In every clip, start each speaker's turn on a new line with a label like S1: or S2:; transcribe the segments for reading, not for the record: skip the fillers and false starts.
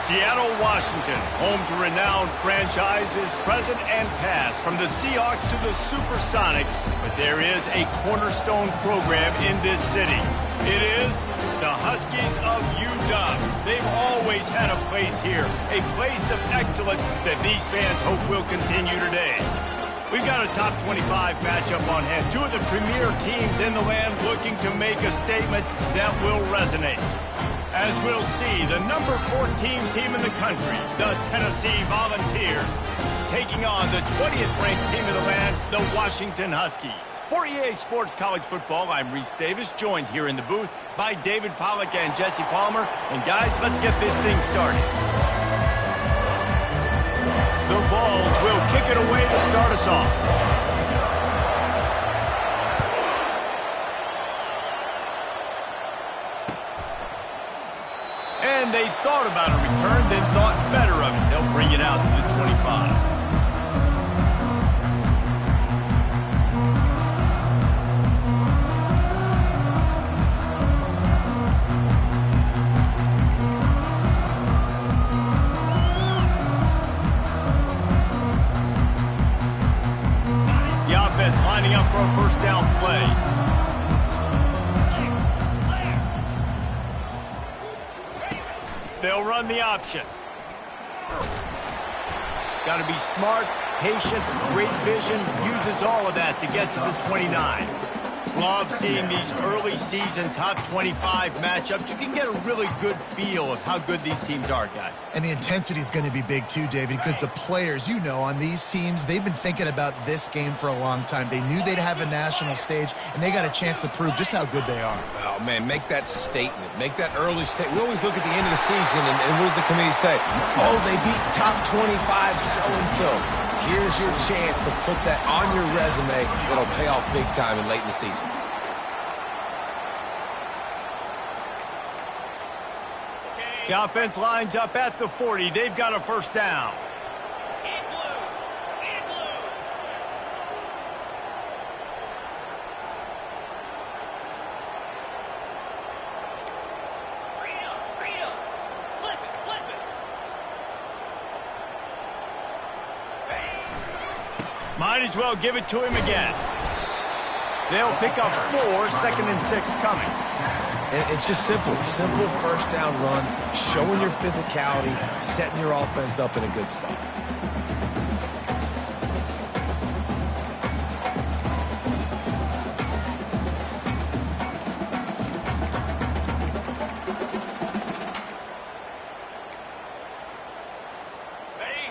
S1: Seattle, Washington, home to renowned franchises present and past, from the Seahawks to the Supersonics, but there is a cornerstone program in this city. It is the Huskies of UW. They've always had a place here, a place of excellence that these fans hope will continue today. We've got a top 25 matchup on hand, two of the premier teams in the land looking to make a statement that will resonate. As we'll see, the number 14 team in the country, the Tennessee Volunteers, taking on the 20th-ranked team in the land, the Washington Huskies. For EA Sports College Football, I'm Reese Davis, joined here in the booth by David Pollack and Jesse Palmer. And guys, let's get this thing started. The Vols will kick it away to start us off. And they thought about a return, then thought better of it. They'll bring it out to the 25. The offense lining up for a first down play. They'll run the option. Got to be smart, patient, great vision, uses all of that to get to the 29. Love seeing these early season top 25 matchups. You can get a really good feel of how good these teams are, guys.
S2: And the intensity is going to be big too, David, because the players, you know, on these teams, they've been thinking about this game for a long time. They knew they'd have a national stage, and they got a chance to prove just how good they are.
S3: Oh, man, make that statement. Make that early statement. We always look at the end of the season, and what does the committee say? Oh, they beat top 25 so-and-so. Here's your chance to put that on your resume that'll pay off big time and late in the season.
S1: The offense lines up at the 40. They've got a first down. Might as well give it to him again. They'll pick up 4, 2nd and 6 coming.
S3: And it's just simple first down run, showing your physicality, setting your offense up in a good spot.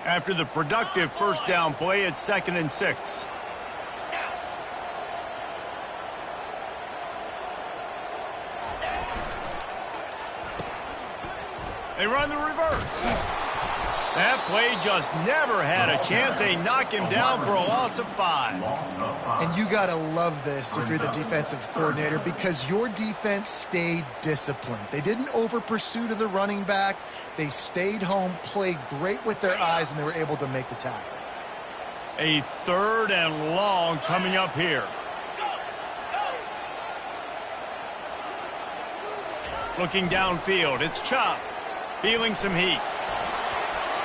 S1: After the productive first down play, it's 2nd and 6. They run the reverse. That play just never had a chance. They knock him down for a loss of 5.
S2: And you got to love this if you're the defensive coordinator, because your defense stayed disciplined. They didn't over-pursue to the running back. They stayed home, played great with their eyes, and they were able to make the tackle.
S1: A 3rd and long coming up here. Looking downfield, it's Chop. Feeling some heat.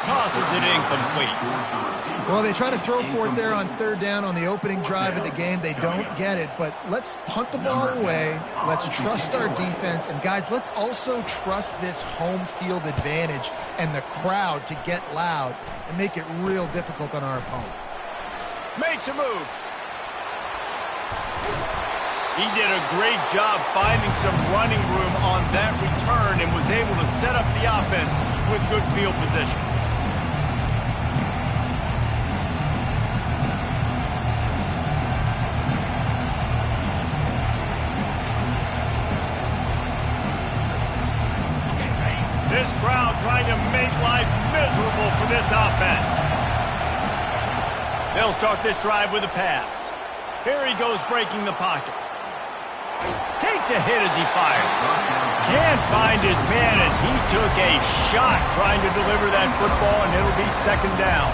S1: Tosses it incomplete.
S2: Well, they try to throw for it there on 3rd down on the opening drive of the game. They don't get it, but let's punt the ball away. Let's trust our defense. And, guys, let's also trust this home field advantage and the crowd to get loud and make it real difficult on our opponent.
S1: Makes a move. He did a great job finding some running room on that return and was able to set up the offense with good field position. This crowd trying to make life miserable for this offense. They'll start this drive with a pass. Here he goes, breaking the pocket. Takes a hit as he fires. Can't find his man as he took a shot trying to deliver that football, and it'll be 2nd down.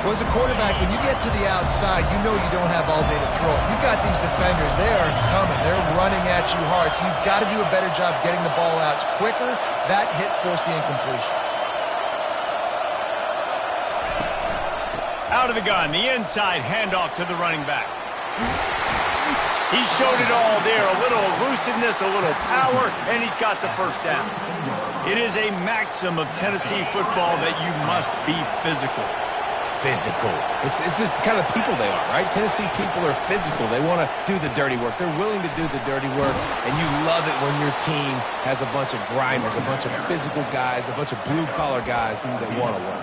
S2: Well, as a quarterback, when you get to the outside, you know you don't have all day to throw it. You've got these defenders. They are coming. They're running at you hard, so you've got to do a better job getting the ball out quicker. That hit forced the incompletion.
S1: Out of the gun, the inside handoff to the running back. He showed it all there, a little elusiveness, a little power, and he's got the first down. It is a maxim of Tennessee football that you must be physical.
S3: Physical. It's this kind of people they are, right? Tennessee people are physical. They want to do the dirty work. They're willing to do the dirty work, and you love it when your team has a bunch of grinders, a bunch of physical guys, a bunch of blue-collar guys that want to work.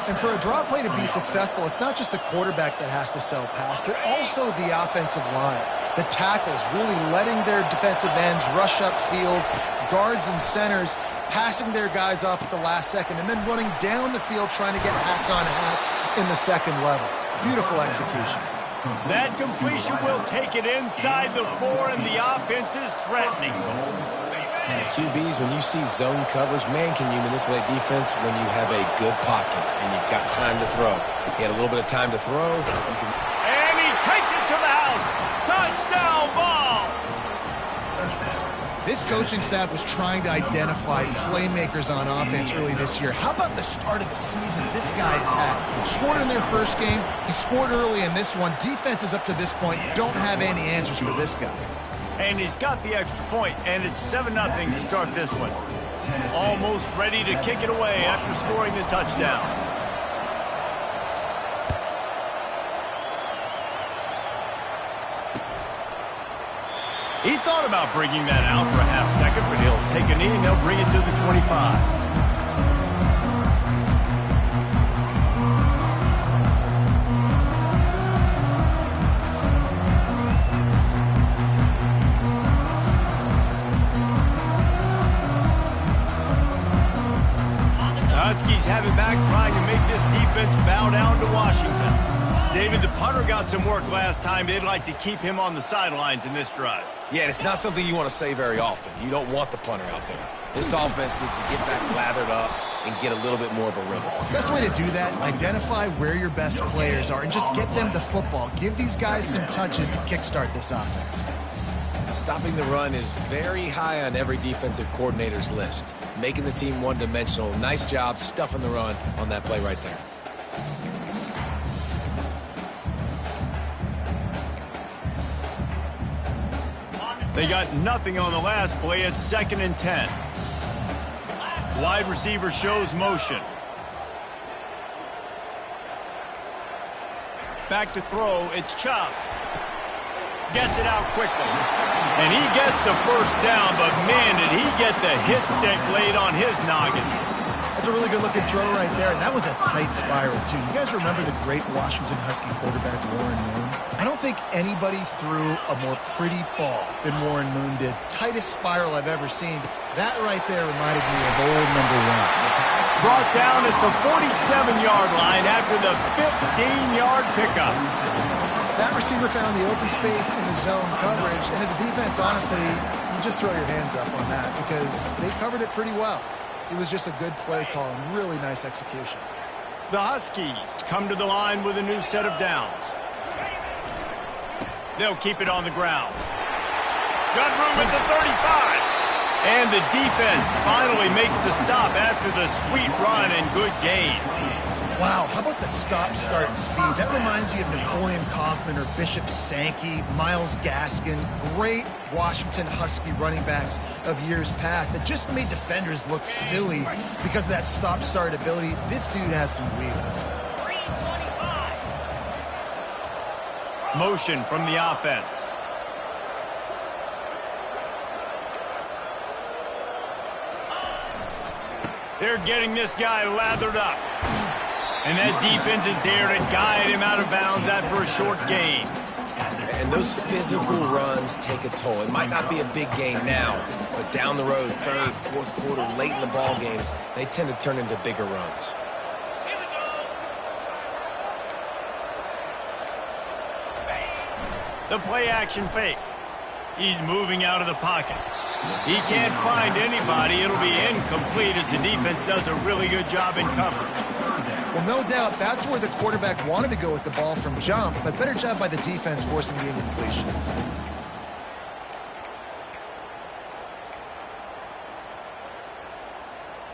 S2: And for a draw play to be successful, it's not just the quarterback that has to sell pass, but also the offensive line. The tackles really letting their defensive ends rush upfield, guards and centers passing their guys off at the last second, and then running down the field trying to get hats on hats in the second level. Beautiful execution.
S1: That completion will take it inside the 4, and the offense is threatening.
S3: And the QBs, when you see zone coverage, man, can you manipulate defense when you have a good pocket and you've got time to throw. He had a little bit of time to throw.
S1: And he takes it to the house. Touchdown ball!
S2: This coaching staff was trying to identify playmakers on offense early this year. How about the start of the season this guy has had? Scored in their first game. He scored early in this one. Defenses up to this point don't have any answers for this guy.
S1: And he's got the extra point, and it's 7-0 to start this one. Almost ready to kick it away after scoring the touchdown. He thought about bringing that out for a half second, but he'll take a knee and he'll bring it to the 25. Huskies have it back, trying to make this defense bow down to Washington. David, the punter got some work last time. They'd like to keep him on the sidelines in this drive.
S3: Yeah, it's not something you want to say very often. You don't want the punter out there. This offense needs to get back lathered up and get a little bit more of a rhythm.
S2: Best way to do that, identify where your best players are and just get them the football. Give these guys some touches to kickstart this offense.
S3: Stopping the run is very high on every defensive coordinator's list. Making the team one-dimensional. Nice job stuffing the run on that play right there.
S1: They got nothing on the last play. It's 2nd and 10. Wide receiver shows motion. Back to throw. It's Chop. Gets it out quickly. And he gets the first down, but man, did he get the hit stick laid on his noggin.
S2: That's a really good-looking throw right there, and that was a tight spiral, too. You guys remember the great Washington Husky quarterback, Warren Moon? I don't think anybody threw a more pretty ball than Warren Moon did. Tightest spiral I've ever seen. That right there reminded me of old number 1.
S1: Brought down at the 47-yard line after the 15-yard pickup.
S2: That receiver found the open space in the zone coverage, and as a defense, honestly, you just throw your hands up on that because they covered it pretty well. It was just a good play call and really nice execution.
S1: The Huskies come to the line with a new set of downs. They'll keep it on the ground. Got room at the 35. And the defense finally makes the stop after the sweet run and good gain.
S2: Wow, how about the stop-start speed? That reminds you of Napoleon Kaufman or Bishop Sankey, Myles Gaskin, great Washington Husky running backs of years past that just made defenders look silly because of that stop-start ability. This dude has some wheels.
S1: Motion from the offense. They're getting this guy lathered up. And that defense is there to guide him out of bounds after a short gain.
S3: And those physical runs take a toll. It might not be a big game now, but down the road, 3rd, 4th quarter, late in the ball games, they tend to turn into bigger runs.
S1: The play action fake. He's moving out of the pocket. He can't find anybody. It'll be incomplete as the defense does a really good job in coverage.
S2: Well, no doubt that's where the quarterback wanted to go with the ball from jump, but better job by the defense forcing the incompletion.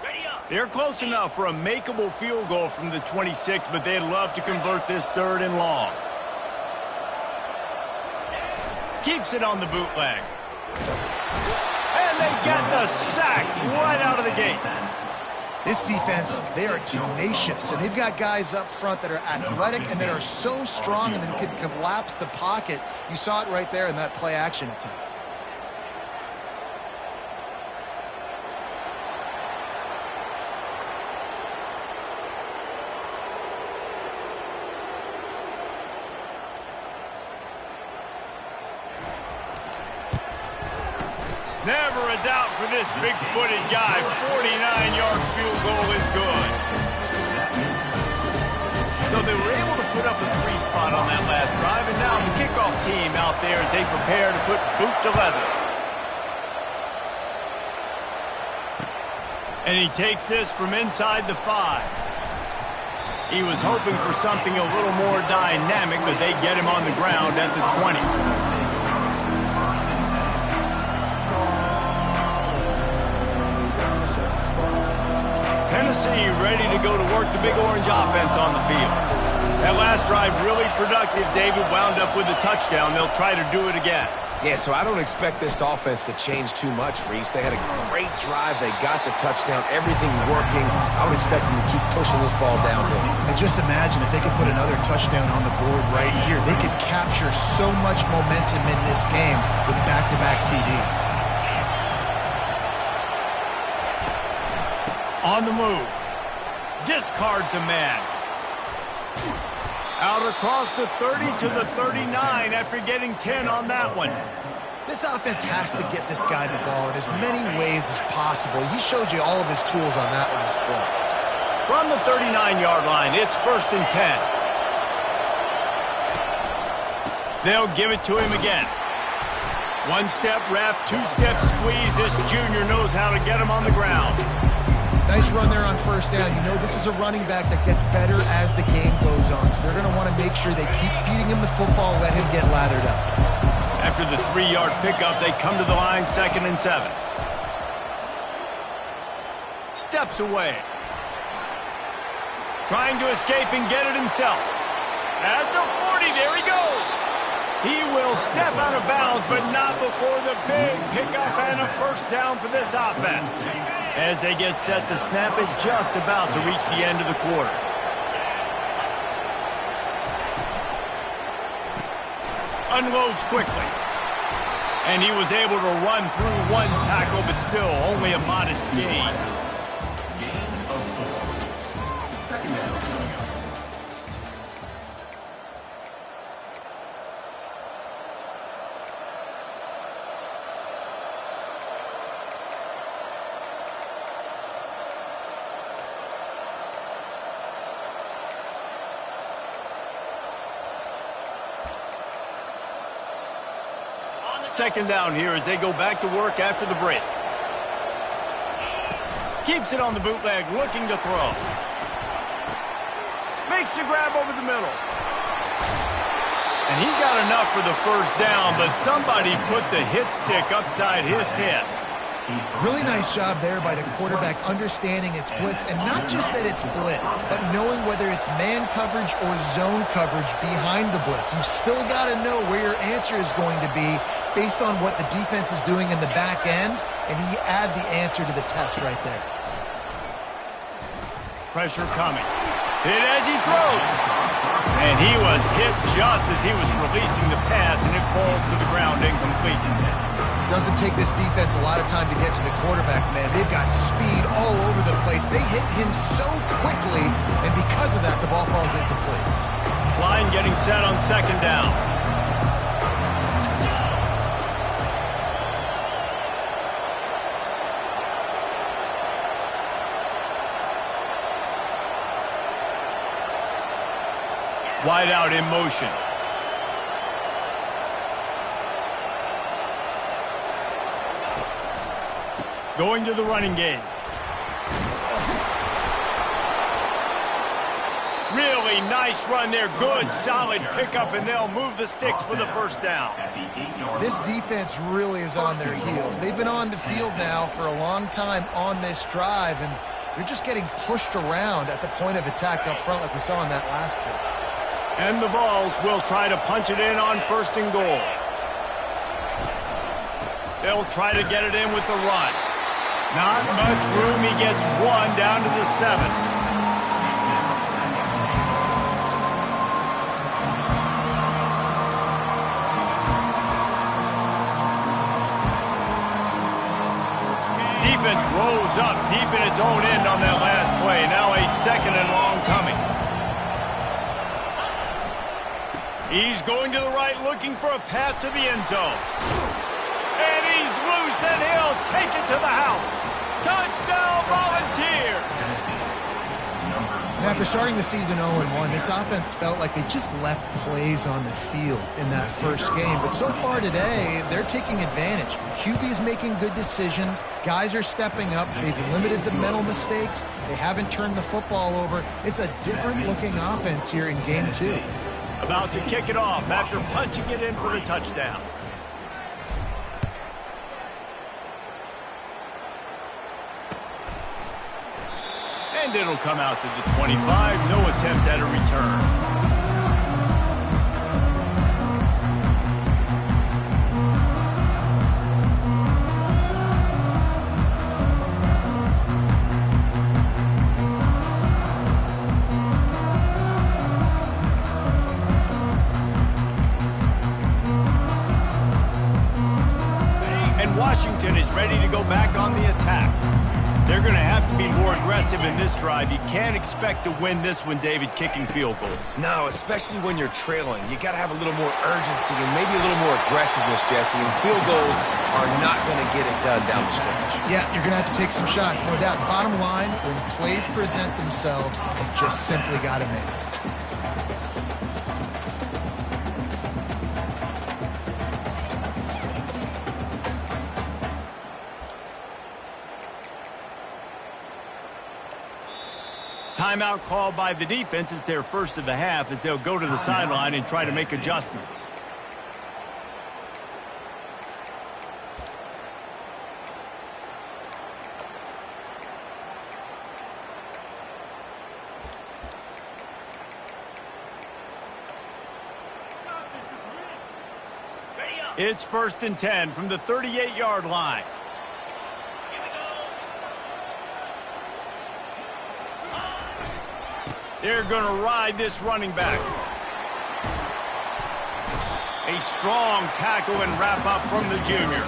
S1: Ready up. They're close enough for a makeable field goal from the 26, but they'd love to convert this 3rd and long. Keeps it on the bootleg. And they get the sack right out of the gate.
S2: This defense, they are tenacious, and they've got guys up front that are athletic and that are so strong and that can collapse the pocket. You saw it right there in that play-action attempt.
S1: Never a doubt for this big-footed guy. 49-yard field goal is good. So they were able to put up a 3 spot on that last drive, and now the kickoff team out there as they prepare to put boot to leather. And he takes this from inside the 5. He was hoping for something a little more dynamic, but they get him on the ground at the 20. Tennessee ready to go to work the Big Orange offense on the field. That last drive really productive. David wound up with a touchdown. They'll try to do it again.
S3: Yeah, so I don't expect this offense to change too much, Reese. They had a great drive. They got the touchdown. Everything working. I would expect them to keep pushing this ball downhill.
S2: And just imagine if they could put another touchdown on the board right here. They could capture so much momentum in this game with back-to-back TDs.
S1: On the move. Discards a man. Out across the 30 to the 39 after getting 10 on that one.
S2: This offense has to get this guy the ball in as many ways as possible. He showed you all of his tools on that last play.
S1: From the 39-yard line, it's 1st and 10. They'll give it to him again. 1-step wrap, 2-step squeeze. This junior knows how to get him on the ground.
S2: Nice run there on 1st down. You know this is a running back that gets better as the game goes on. So they're going to want to make sure they keep feeding him the football, let him get lathered up.
S1: After the 3-yard pickup, they come to the line 2nd and 7. Steps away. Trying to escape and get it himself. At the 40, there he goes. He will step out of bounds, but not before the big pickup and a 1st down for this offense. As they get set to snap it, just about to reach the end of the quarter. Unloads quickly. And he was able to run through 1 tackle, but still only a modest gain. Second down here as they go back to work after the break. Keeps it on the bootleg, looking to throw. Makes the grab over the middle. And he got enough for the 1st down, but somebody put the hit stick upside his head.
S2: Really nice job there by the quarterback understanding it's blitz, and not just that it's blitz, but knowing whether it's man coverage or zone coverage behind the blitz. You've still got to know where your answer is going to be based on what the defense is doing in the back end, and he add the answer to the test right there.
S1: Pressure coming. Hit as he throws. And he was hit just as he was releasing the pass, and it falls to the ground incomplete.
S2: Doesn't take this defense a lot of time to get to the quarterback, man. They've got speed all over the place. They hit him so quickly, and because of that, the ball falls incomplete.
S1: Line getting set on 2nd down. Wide out in motion. Going to the running game. Really nice run there. Good, solid pickup, and they'll move the sticks for the 1st down.
S2: This defense really is on their heels. They've been on the field now for a long time on this drive, and You're just getting pushed around at the point of attack up front like we saw in that last play.
S1: And the Vols will try to punch it in on 1st and goal. They'll try to get it in with the run. Not much room. He gets one down to the 7. Defense rose up deep in its own end on that last play. Now a 2nd and long coming. He's going to the right, looking for a path to the end zone. And he's loose, and he'll take it to the house. Touchdown, Volunteers!
S2: And after starting the season 0-1, this offense felt like they just left plays on the field in that first game. But so far today, they're taking advantage. QB's making good decisions. Guys are stepping up. They've limited the mental mistakes. They haven't turned the football over. It's a different-looking offense here in Game 2.
S1: About to kick it off after punching it in for the touchdown. And it'll come out to the 25. No attempt at a return. Washington is ready to go back on the attack. They're going to have to be more aggressive in this drive. You can't expect to win this one, David, kicking field goals.
S3: No, especially when you're trailing. You got to have a little more urgency and maybe a little more aggressiveness, Jesse. And field goals are not going to get it done down the stretch.
S2: Yeah, you're going to have to take some shots, no doubt. Bottom line, when plays present themselves, you just simply got to make it.
S1: Timeout called by the defense. It's their first of the half as they'll go to the sideline and try to make adjustments. It's 1st and 10 from the 38-yard line. They're going to ride this running back. A strong tackle and wrap up from the junior.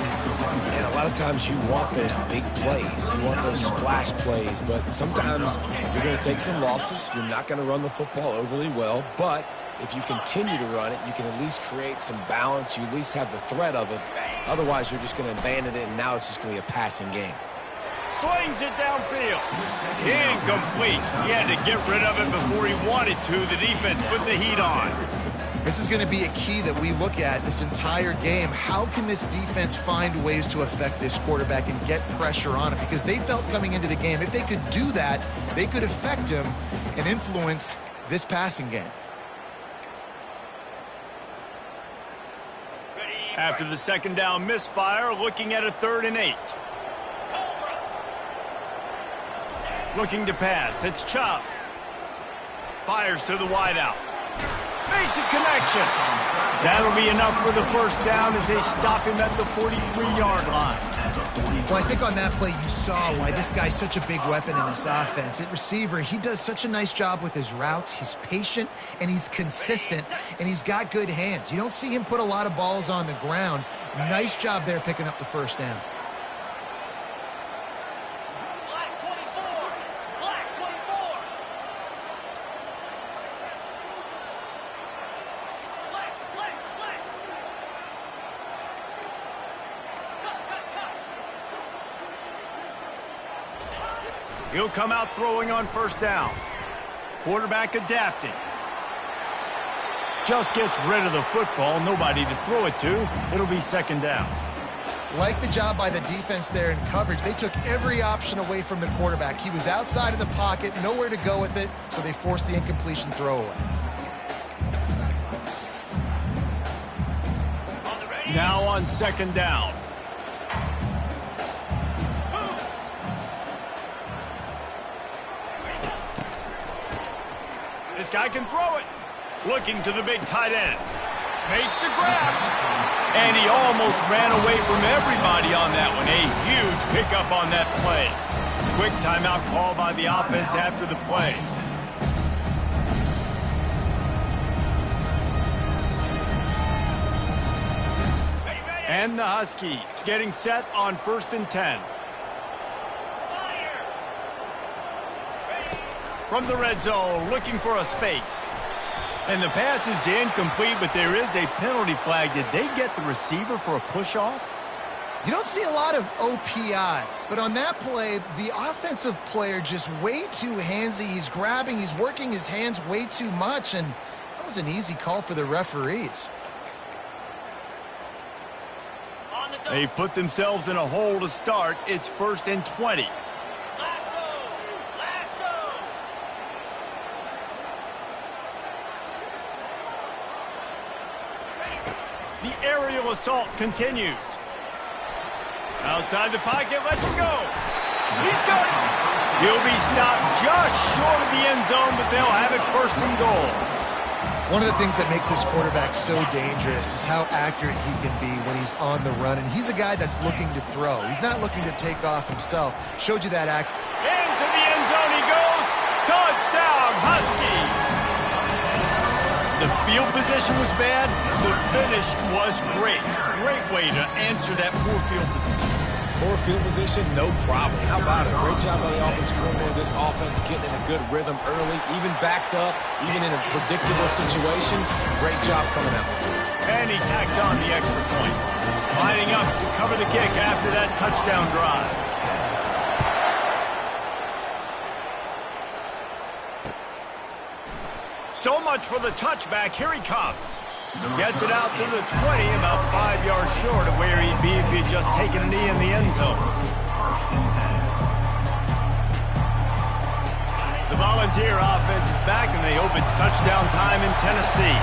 S3: And a lot of times you want those big plays. You want those splash plays. But sometimes you're going to take some losses. You're not going to run the football overly well. But if you continue to run it, you can at least create some balance. You at least have the threat of it. Otherwise, you're just going to abandon it, and now it's just going to be a passing game.
S1: Slings it downfield. Incomplete. He had to get rid of it before he wanted to. The defense put the heat on.
S2: This is going to be a key that we look at this entire game. How can this defense find ways to affect this quarterback and get pressure on him? Because they felt coming into the game, if they could do that, they could affect him and influence this passing game.
S1: After the 2nd down misfire, looking at a 3rd and 8. Looking to pass. It's Chubb. Fires to the wideout. Makes a connection. That'll be enough for the 1st down as they stop him at the 43-yard line.
S2: Well, I think on that play you saw why this guy's such a big weapon in this offense. At receiver, he does such a nice job with his routes. He's patient, and he's consistent, and he's got good hands. You don't see him put a lot of balls on the ground. Nice job there picking up the 1st down.
S1: He'll come out throwing on 1st down. Quarterback adapting. Just gets rid of the football. Nobody to throw it to. It'll be 2nd down.
S2: Like the job by the defense there in coverage. They took every option away from the quarterback. He was outside of the pocket, nowhere to go with it, so they forced the incompletion throwaway.
S1: Now on 2nd down. This guy can throw it. Looking to the big tight end. Makes the grab. And he almost ran away from everybody on that one. A huge pickup on that play. Quick timeout call by the offense after the play. And the Huskies getting set on 1st and 10. From the red zone, looking for a space. And the pass is incomplete, but there is a penalty flag. Did they get the receiver for a push-off?
S2: You don't see a lot of OPI, but on that play, the offensive player just way too handsy. He's grabbing, he's working his hands way too much, and that was an easy call for the referees.
S1: They've put themselves in a hole to start. It's 1st and 20. The aerial assault continues. Outside the pocket, lets it go. He's got it. He'll be stopped just short of the end zone, but they'll have it 1st and goal.
S2: One of the things that makes this quarterback so dangerous is how accurate he can be when he's on the run. And he's a guy that's looking to throw. He's not looking to take off himself. Showed you that
S1: Into the end zone he goes. Touchdown, Huskies. The field position was bad. The finish was great. Great way to answer that poor field position.
S3: Poor field position, no problem. How about it? Great job by the offensive coordinator. This offense getting in a good rhythm early, even backed up, even in a predictable situation. Great job coming out.
S1: And he tacks on the extra point. Lining up to cover the kick after that touchdown drive. So much for the touchback. Here he comes. Gets it out to the 20, about 5 yards short of where he'd be if he'd just taken a knee in the end zone. The Volunteer offense is back, and they hope it's touchdown time in Tennessee.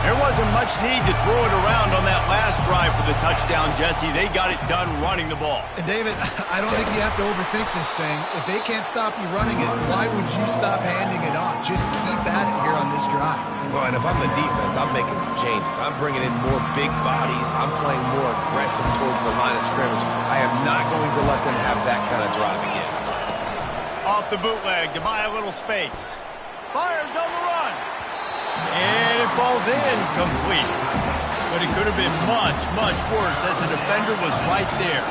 S1: There wasn't much need to throw it around on that last drive for the touchdown, Jesse. They got it done running the ball.
S2: And David, I don't think you have to overthink this thing. If they can't stop you running it, why would you stop handing it off? Just keep at it here on this drive.
S3: Well, and if I'm the defense, I'm making some changes. I'm bringing in more big bodies. I'm playing more aggressive towards the line of scrimmage. I am not going to let them have that kind of drive again.
S1: Off the bootleg to buy a little space. Fires on the run. And it falls in complete. But it could have been much, much worse as the defender was right there.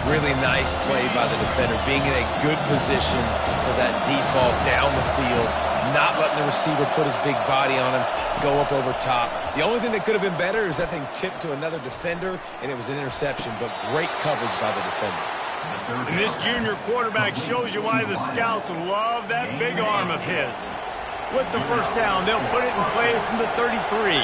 S3: Really nice play by the defender, being in a good position for that deep ball down the field, not letting the receiver put his big body on him, go up over top. The only thing that could have been better is that thing tipped to another defender, and it was an interception, but great coverage by the defender.
S1: And this junior quarterback shows you why the scouts love that big arm of his. With the first down, they'll put it in play from the 33.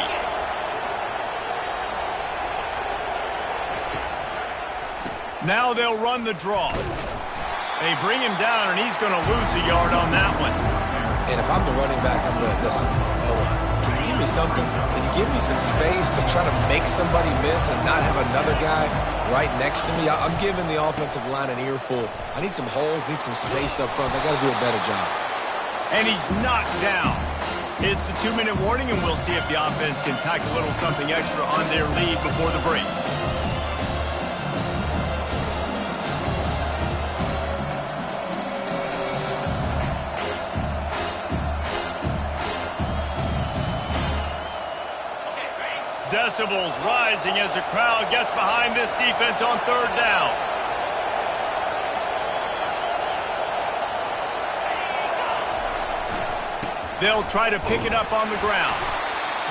S1: Now they'll run the draw. They bring him down, and he's going to lose a yard on that one.
S3: And if I'm the running back, I'm going to listen. Can you give me something? Can you give me some space to try to make somebody miss and not have another guy right next to me? I'm giving the offensive line an earful. I need some holes, need some space up front. They got to do a better job.
S1: And he's knocked down. It's the 2-minute warning, and we'll see if the offense can tack a little something extra on their lead before the break. Decibels rising as the crowd gets behind this defense on 3rd down. They'll try to pick it up on the ground.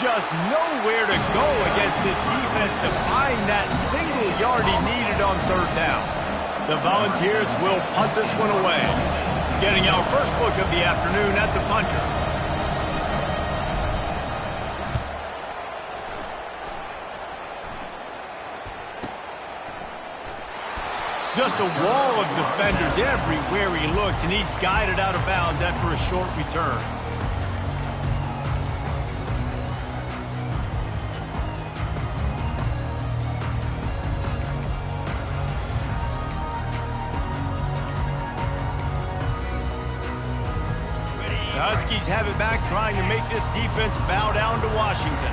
S1: Just nowhere to go against this defense to find that single yard he needed on 3rd down. The Volunteers will punt this one away. Getting our first look of the afternoon at the punter. Just a wall of defenders everywhere he looks, and he's guided out of bounds after a short return. The Huskies have it back trying to make this defense bow down to Washington.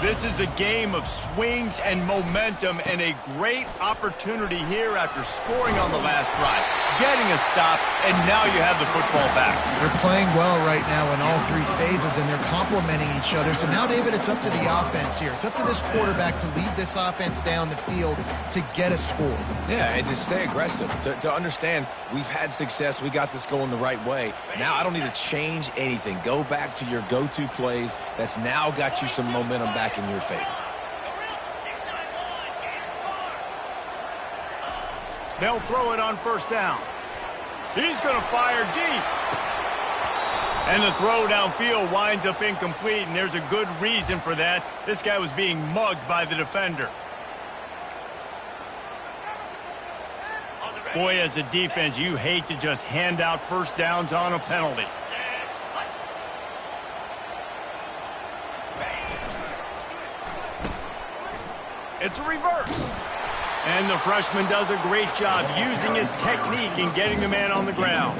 S1: This is a game of swings and momentum and a great opportunity here after scoring on the last drive, getting a stop, and now you have the football back.
S2: They're playing well right now in all three phases, and they're complementing each other. So now, David, it's up to the offense here. It's up to this quarterback to lead this offense down the field to get a score. Yeah,
S3: and to stay aggressive, to understand we've had success, we got this going the right way. Now I don't need to change anything. Go back to your go-to plays. That's now got you some momentum back in your favor.
S1: They'll throw it on first down. He's going to fire deep. And the throw downfield winds up incomplete, and there's a good reason for that. This guy was being mugged by the defender. Boy, as a defense, you hate to just hand out first downs on a penalty. It's a reverse. And the freshman does a great job using his technique and getting the man on the ground.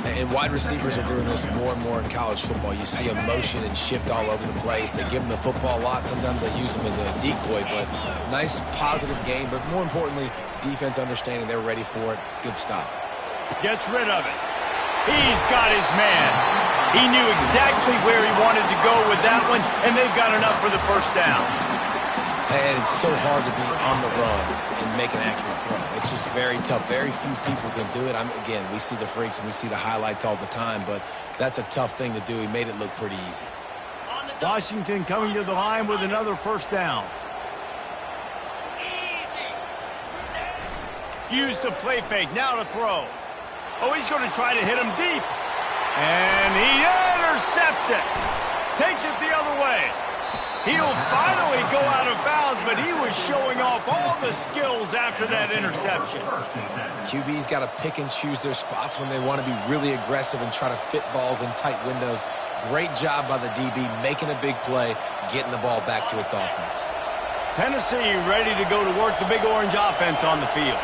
S3: And wide receivers are doing this more and more in college football. You see them motion and shift all over the place. They give them the football a lot. Sometimes they use them as a decoy, but nice, positive game. But more importantly, defense understanding they're ready for it. Good stop.
S1: Gets rid of it. He's got his man. He knew exactly where he wanted to go with that one, and they've got enough for the first down.
S3: And it's so hard to be on the run and make an accurate throw. It's just very tough. Very few people can do it. Again, we see the freaks and we see the highlights all the time, but that's a tough thing to do. He made it look pretty easy.
S1: Washington coming to the line with another first down. Use the play fake. Now to throw. Oh, he's going to try to hit him deep. And he intercepts it. Takes it the other way. He'll finally go out of bounds, but he was showing off all the skills after that interception.
S3: QB's got to pick and choose their spots when they want to be really aggressive and try to fit balls in tight windows. Great job by the DB making a big play, getting the ball back to its offense.
S1: Tennessee ready to go to work the Big Orange offense on the field.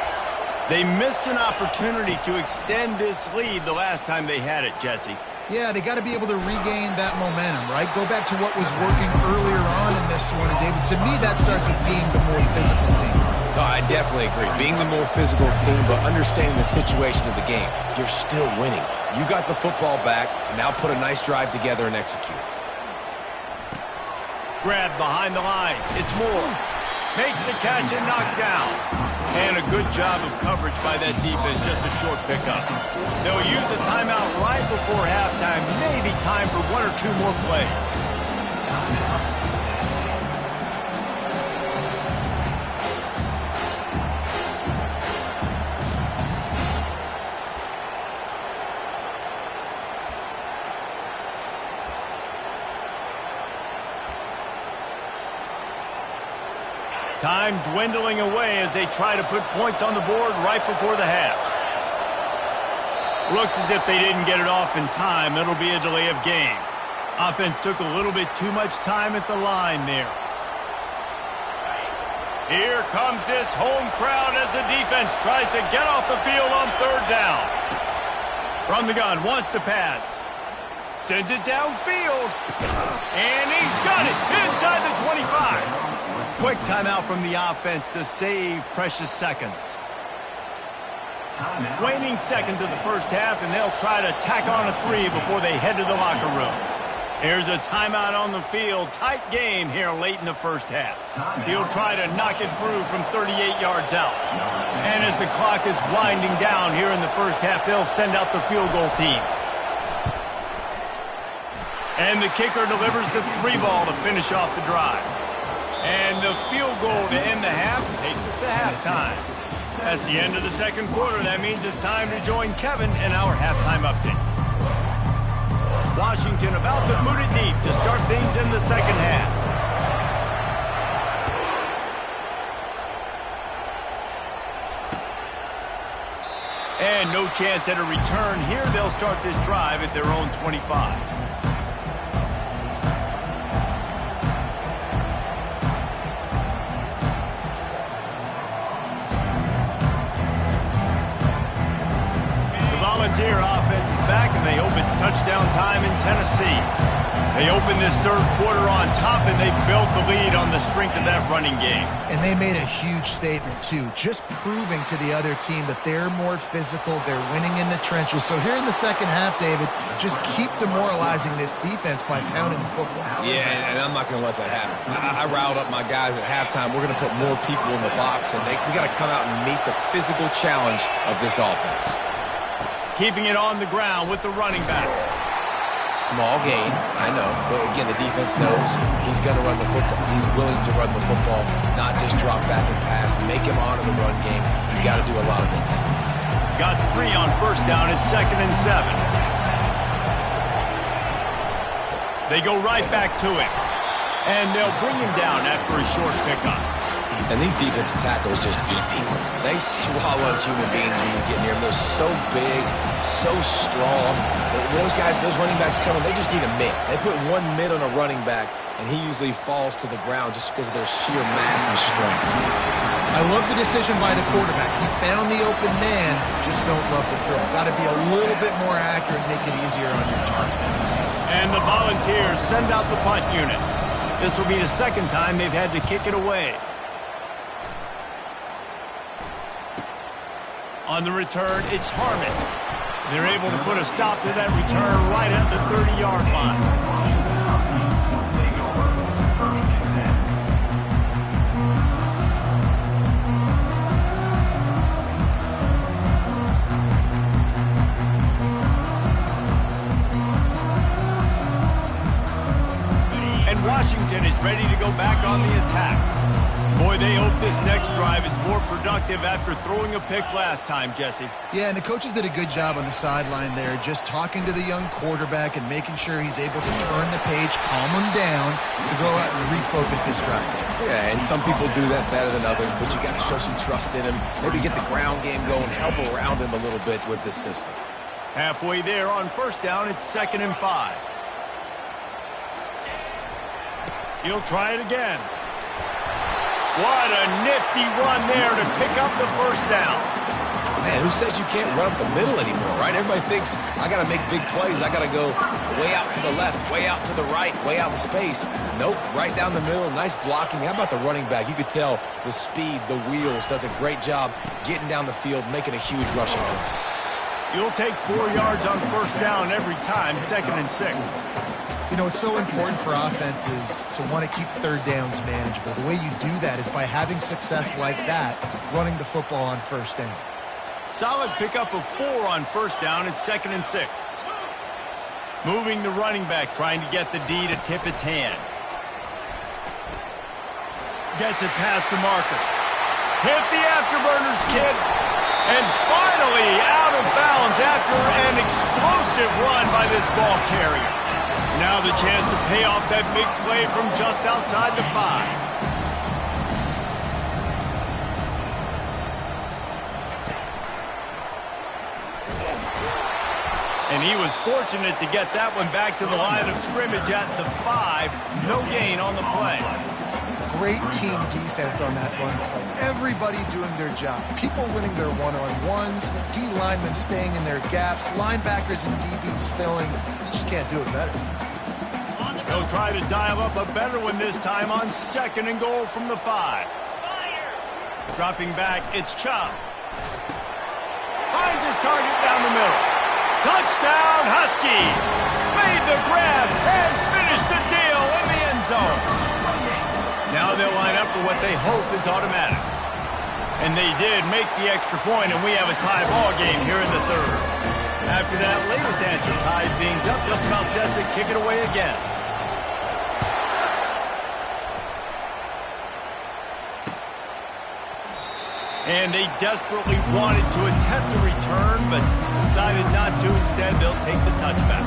S1: They missed an opportunity to extend this lead the last time they had it, Jesse.
S2: Yeah, they got to be able to regain that momentum, right? Go back to what was working earlier on in this one. And David, to me, that starts with being the more physical team.
S3: No, I definitely agree. Being the more physical team, but understanding the situation of the game. You're still winning. You got the football back. Now put a nice drive together and execute.
S1: Grab behind the line. It's Moore. Makes the catch and knocked down. And a good job of coverage by that defense, just a short pickup. They'll use a timeout right before halftime, maybe time for one or two more plays. Time dwindling away as they try to put points on the board right before the half. Looks as if they didn't get it off in time. It'll be a delay of game. Offense took a little bit too much time at the line there. Here comes this home crowd as the defense tries to get off the field on third down. From the gun, wants to pass. Sends it downfield. And he's got it inside the 25. Quick timeout from the offense to save precious seconds. Waning seconds of the first half, and they'll try to tack on a 3 before they head to the locker room. Here's a timeout on the field. Tight game here late in the first half. He'll try to knock it through from 38 yards out. And as the clock is winding down here in the first half, they'll send out the field goal team. And the kicker delivers the 3 ball to finish off the drive. And the field goal to end the half takes us to halftime. That's the end of the second quarter. That means it's time to join Kevin in our halftime update. Washington about to boot it deep to start things in the second half. And no chance at a return here. They'll start this drive at their own 25. Volunteer offense is back, and they hope it's touchdown time in Tennessee. They opened this third quarter on top, and they built the lead on the strength of that running game.
S2: And they made a huge statement, too, just proving to the other team that they're more physical, they're winning in the trenches. So here in the second half, David, just keep demoralizing this defense by pounding the football.
S3: Yeah, and I'm not going to let that happen. I riled up my guys at halftime. We're going to put more people in the box, and we got to come out and meet the physical challenge of this offense.
S1: Keeping it on the ground with the running back.
S3: Small gain, I know, but again, the defense knows he's going to run the football. He's willing to run the football, not just drop back and pass, make him honor the run game. You got to do a lot of this.
S1: Got 3 on first down at 2nd and 7. They go right back to him, and they'll bring him down after a short pickup.
S3: And these defensive tackles just eat people. They swallow human beings when you get near them. They're so big, so strong. Those guys, those running backs coming, they just need a mid. They put one mid on a running back, and he usually falls to the ground just because of their sheer mass and strength.
S2: I love the decision by the quarterback. He found the open man, just don't love the throw. Got to be a little bit more accurate, make it easier on your target.
S1: And the Volunteers send out the punt unit. This will be the second time they've had to kick it away. On the return, it's Harmon. They're able to put a stop to that return right at the 30-yard line. And Washington is ready to go back on the attack. Boy, they hope this next drive is more productive after throwing a pick last time, Jesse.
S2: Yeah, and the coaches did a good job on the sideline there, just talking to the young quarterback and making sure he's able to turn the page, calm him down, to go out and refocus this drive.
S3: Yeah, and some people do that better than others, but you got to show some trust in him, maybe get the ground game going, help around him a little bit with this system.
S1: Halfway there on first down, it's 2nd and 5. He'll try it again. What a nifty run there to pick up the first down.
S3: Man, who says you can't run up the middle anymore, right? Everybody thinks, I got to make big plays. I got to go way out to the left, way out to the right, way out in space. Nope, right down the middle. Nice blocking. How about the running back? You could tell the speed, the wheels, does a great job getting down the field, making a huge rushing play.
S1: You'll take 4 yards on first down every time, 2nd and 6.
S2: You know, it's so important for offenses to want to keep third downs manageable. The way you do that is by having success like that, running the football on first down.
S1: Solid pickup of 4 on first down at 2nd and 6. Moving the running back, trying to get the D to tip its hand. Gets it past the marker. Hit the afterburners, kid. And finally out of bounds after an explosive run by this ball carrier. Now the chance to pay off that big play from just outside the 5. And he was fortunate to get that one back to the line of scrimmage at the 5. No gain on the play.
S2: Great team defense on that run play. Everybody doing their job. People winning their one-on-ones, D linemen staying in their gaps, linebackers and DBs filling. You just can't do it better.
S1: They'll try to dial up a better one this time on 2nd and goal from the 5. Dropping back, it's Chubb. Finds his target down the middle. Touchdown, Huskies! Made the grab and finished the deal in the end zone. Now they'll line up for what they hope is automatic. And they did make the extra point, and we have a tie ball game here in the 3rd. After that latest answer tied things up, just about set to kick it away again. And they desperately wanted to attempt a return, but decided not to. Instead, they'll take the touchback.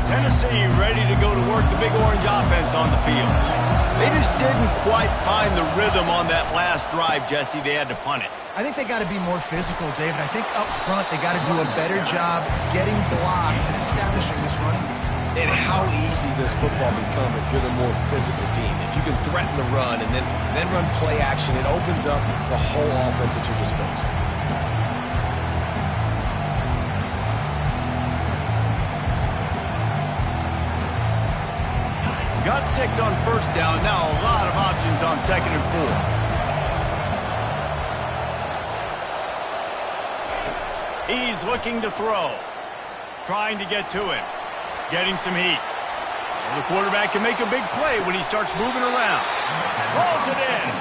S1: Tennessee ready to go to work the Big Orange offense on the field. They just didn't quite find the rhythm on that last drive, Jesse. They had to punt it.
S2: I think they got to be more physical, David. I think up front they got to do a better job getting blocks and establishing this running game.
S3: And how easy does football become if you're the more physical team? If you can threaten the run and then run play action, it opens up the whole offense at your disposal.
S1: 6 on first down. Now a lot of options on 2nd and 4. He's looking to throw. Trying to get to it. Getting some heat. The quarterback can make a big play when he starts moving around. Rolls it in.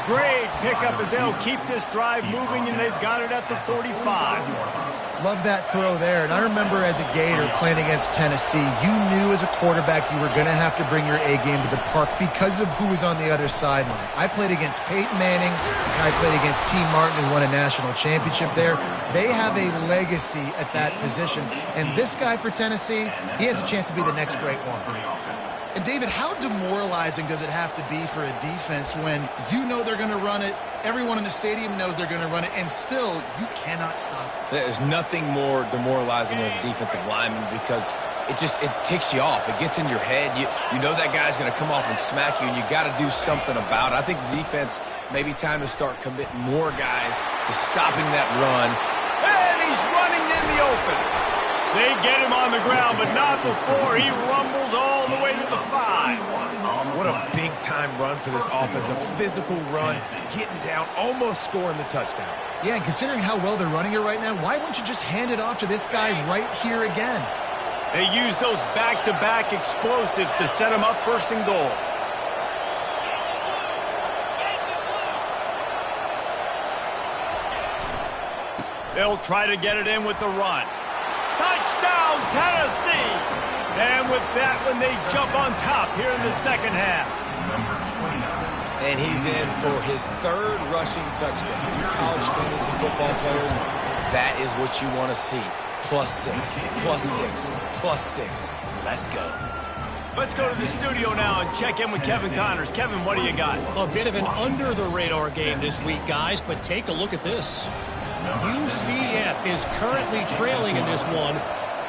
S1: Great pickup as they'll keep this drive moving, and they've got it at the 45.
S2: Love that throw there. And I remember as a Gator playing against Tennessee, you knew as a quarterback you were going to have to bring your A game to the park because of who was on the other sideline. I played against Peyton Manning, and I played against T. Martin, who won a national championship there. They have a legacy at that position. And this guy for Tennessee, he has a chance to be the next great one.
S4: And, David, how demoralizing does it have to be for a defense when you know they're going to run it, everyone in the stadium knows they're going to run it, and still you cannot stop it?
S3: There's nothing more demoralizing as a defensive lineman because it ticks you off. It gets in your head. You know that guy's going to come off and smack you, and you got to do something about it. I think the defense, maybe time to start committing more guys to stopping that run.
S1: And he's running in the open. They get him on the ground, but not before he rumbles all the way to the 5.
S3: What a big-time run for this offense. A physical run, getting down, almost scoring the touchdown.
S2: Yeah, and considering how well they're running it right now, why wouldn't you just hand it off to this guy right here again?
S1: They use those back-to-back explosives to set him up 1st and goal. They'll try to get it in with the run. Touchdown, Tennessee! And with that one, they jump on top here in the 2nd half.
S3: And he's in for his 3rd rushing touchdown. College fantasy football players, that is what you want to see. +6, +6, +6. Let's go.
S1: Let's go to the studio now and check in with Kevin Connors. Kevin, what do you got?
S5: A bit of an under-the-radar game this week, guys, but take a look at this. UCF is currently trailing in this one,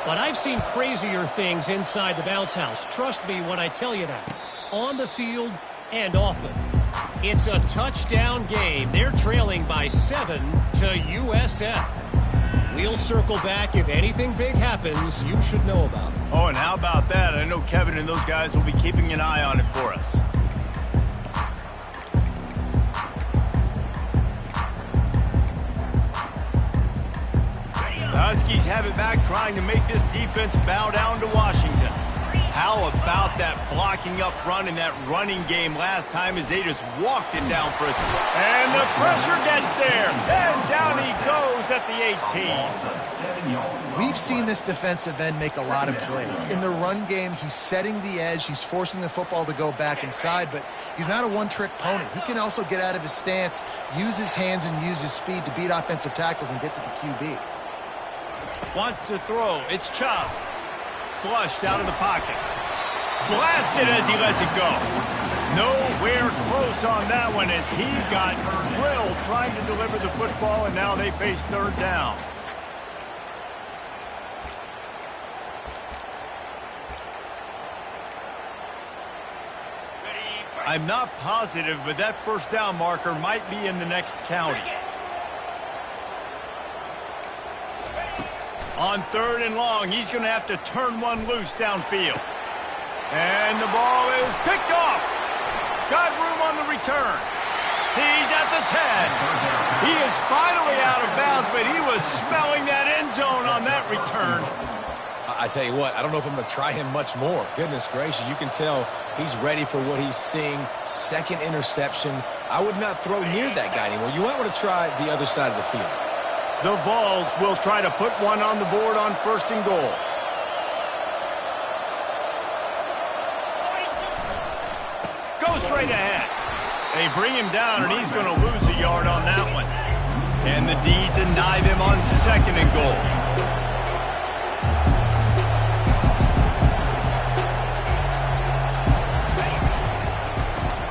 S5: but I've seen crazier things inside the bounce house. Trust me when I tell you that. On the field and off it. It's a touchdown game. They're trailing by 7 to USF. We'll circle back. If anything big happens, you should know about it.
S1: Oh, and how about that? I know Kevin and those guys will be keeping an eye on it for us. The Huskies have it back, trying to make this defense bow down to Washington. How about that blocking up front in that running game last time as they just walked it down for it. And the pressure gets there. And down he goes at the 18.
S2: We've seen this defensive end make a lot of plays. In the run game, he's setting the edge. He's forcing the football to go back inside, but he's not a one-trick pony. He can also get out of his stance, use his hands, and use his speed to beat offensive tackles and get to the QB.
S1: Wants to throw. It's Chubb. Flushed out of the pocket. Blasted as he lets it go. Nowhere close on that one as he got drilled trying to deliver the football, and now they face 3rd down. I'm not positive, but that 1st down marker might be in the next county. On 3rd and long, he's going to have to turn one loose downfield. And the ball is picked off. Got room on the return. He's at the 10. He is finally out of bounds, but he was smelling that end zone on that return.
S3: I tell you what, I don't know if I'm going to try him much more. Goodness gracious, you can tell he's ready for what he's seeing. 2nd interception. I would not throw near that guy anymore. You might want to try the other side of the field.
S1: The Vols will try to put one on the board on 1st and goal. Go straight ahead. They bring him down, and he's going to lose a yard on that one. And the D denied him on 2nd and goal.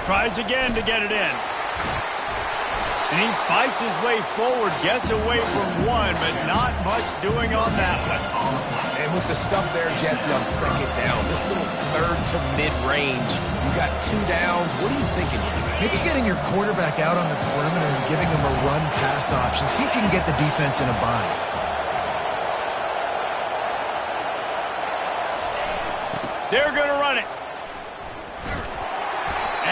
S1: Tries again to get it in. And he fights his way forward, gets away from one, but not much doing on that one.
S3: And with the stuff there, Jesse, on 2nd down, this little 3rd to mid-range, you got 2 downs. What are you thinking here?
S2: Maybe getting your quarterback out on the perimeter and giving him a run-pass option. See if you can get the defense in a bind.
S1: They're going to run it.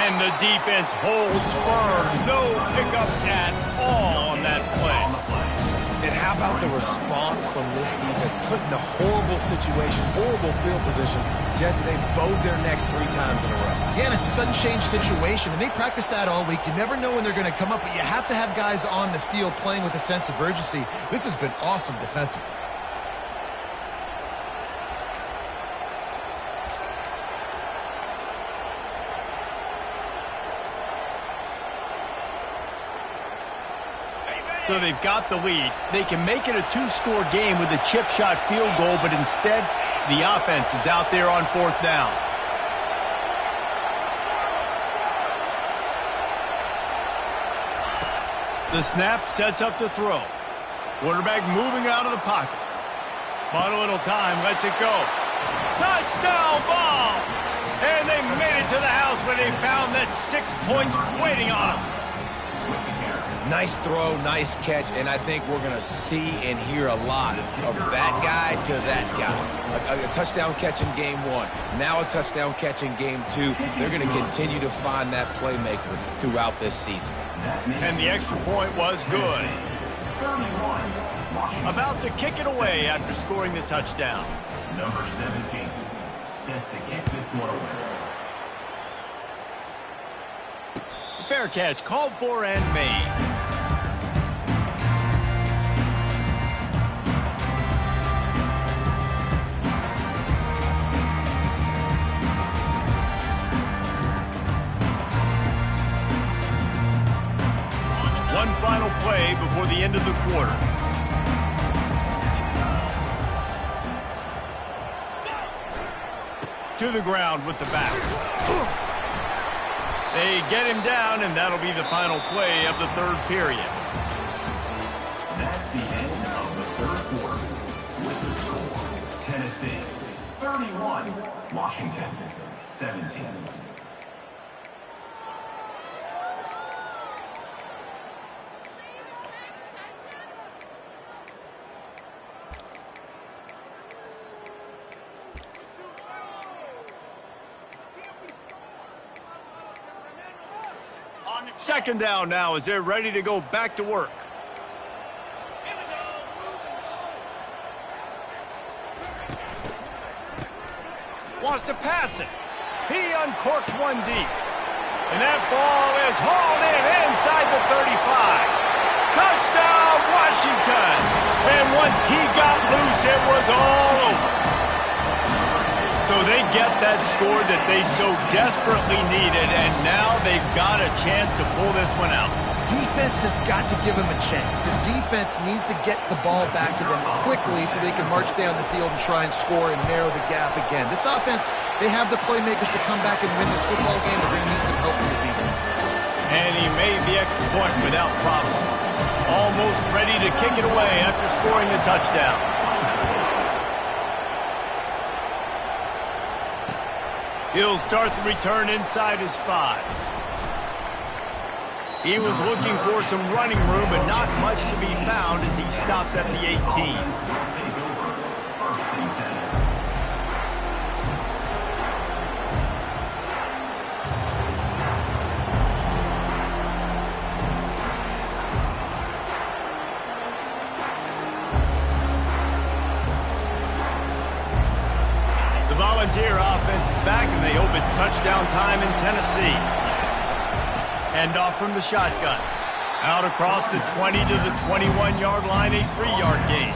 S1: And the defense holds firm. No pickup at all on that play.
S3: And how about the response from this defense? Put in a horrible situation, horrible field position. Jesse, they bowed their necks 3 times in a row.
S2: Yeah, and it's a sudden change situation, and they practice that all week. You never know when they're going to come up, but you have to have guys on the field playing with a sense of urgency. This has been awesome defensively.
S1: So they've got the lead. They can make it a 2-score game with a chip shot field goal, but instead, the offense is out there on 4th down. The snap sets up the throw. Quarterback moving out of the pocket. Bought a little time, lets it go. Touchdown ball! And they made it to the house where they found that 6 points waiting on them.
S3: Nice throw, nice catch, and I think we're going to see and hear a lot of that guy to that guy. A touchdown catch in game 1, now a touchdown catch in game 2. They're going to continue to find that playmaker throughout this season.
S1: And the extra point was good. About to kick it away after scoring the touchdown.
S6: Number 17, set to kick this one away.
S1: Fair catch, called for and made. One final play before the end of the quarter. To the ground with the back. They get him down, and that'll be the final play of the 3rd period.
S6: That's the end of the 3rd quarter. With the score, Tennessee 31, Washington 17.
S1: Second down now as they're ready to go back to work. Wants to pass it. He uncorks one deep. And that ball is hauled in inside the 35. Touchdown, Washington. And once he got loose, it was all over. So they get that score that they so desperately needed, and now they've got a chance to pull this one out.
S2: Defense has got to give them a chance. The defense needs to get the ball back to them quickly so they can march down the field and try and score and narrow the gap again. This offense, they have the playmakers to come back and win this football game, but they need some help from the defense.
S1: And he made the extra point without problem. Almost ready to kick it away after scoring the touchdown. He'll start the return inside his 5. He was looking for some running room, but not much to be found as he stopped at the 18. The Volunteer offense is back, and they hope it's touchdown time in Tennessee. Hand off from the shotgun. Out across the 20 to the 21-yard line, a 3-yard gain.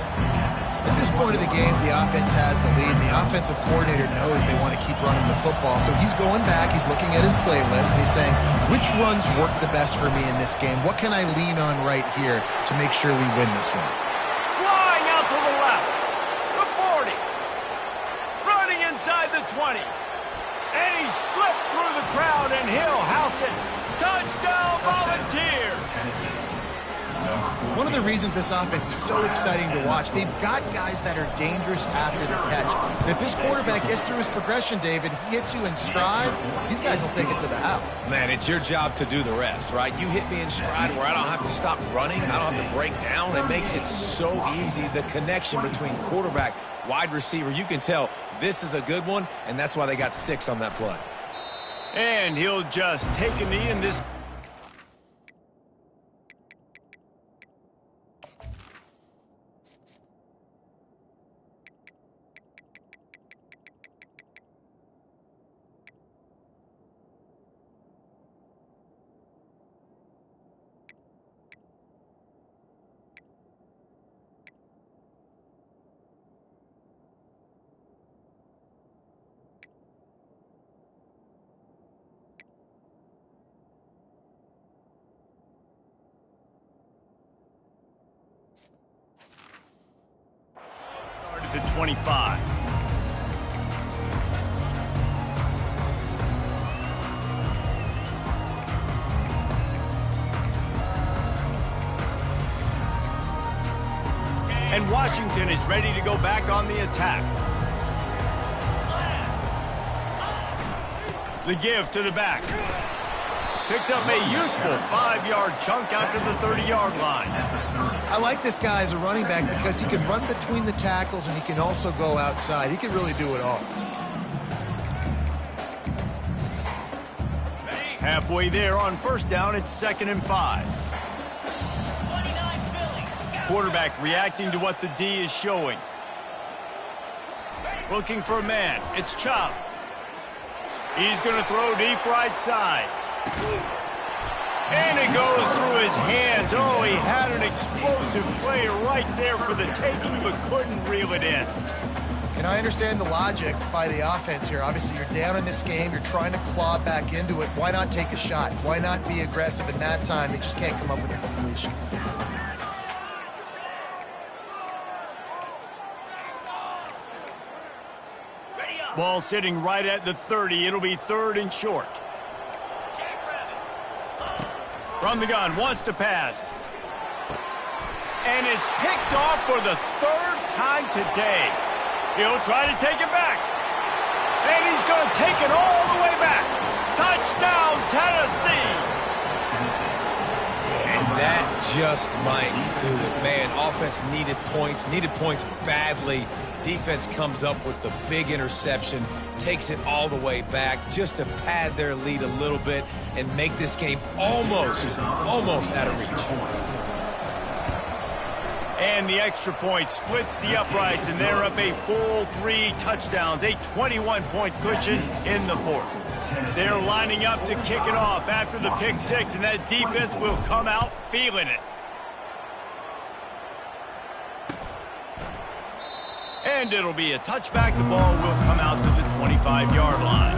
S2: At this point of the game, the offense has the lead. The offensive coordinator knows they want to keep running the football. So he's going back, he's looking at his playlist, and he's saying, which runs work the best for me in this game? What can I lean on right here to make sure we win this one?
S1: Flying out to the left. The 40. Running inside the 20. And he slipped through the crowd, and he'll house it. Touchdown, Volunteers!
S2: One of the reasons this offense is so exciting to watch, they've got guys that are dangerous after the catch. And if this quarterback gets through his progression, David, he hits you in stride, these guys will take it to the house.
S3: Man, it's your job to do the rest, right? You hit me in stride where I don't have to stop running. I don't have to break down. It makes it so easy. The connection between quarterback, wide receiver, you can tell this is a good one, and that's why they got 6 on that play.
S1: And he'll just take a knee in this. The 25. And Washington is ready to go back on the attack. The give to the back. Picks up a useful 5-yard chunk after the 30-yard line.
S2: I like this guy as a running back because he can run between the tackles and he can also go outside. He can really do it all.
S1: Halfway there on first down, it's 2nd and 5. Quarterback reacting to what the D is showing. Looking for a man. It's Chubb. He's going to throw deep right side. And it goes through his hands. Oh, he had an explosive play right there for the taking, but couldn't reel it in.
S2: And I understand the logic by the offense here. Obviously, you're down in this game. You're trying to claw back into it. Why not take a shot? Why not be aggressive? In that time, they just can't come up with a completion.
S1: Ball sitting right at the 30. It'll be 3rd and short. From the gun, wants to pass. And it's picked off for the 3rd time today. He'll try to take it back. And he's going to take it all the way back. Touchdown, Tennessee.
S3: And that just might do it. Man, offense needed points badly. Defense comes up with the big interception, takes it all the way back just to pad their lead a little bit and make this game almost out of reach.
S1: And the extra point splits the uprights, and they're up a full 3 touchdowns, a 21-point cushion in the 4th. They're lining up to kick it off after the pick 6, and that defense will come out feeling it. And it'll be a touchback. The ball will come out to the 25-yard line.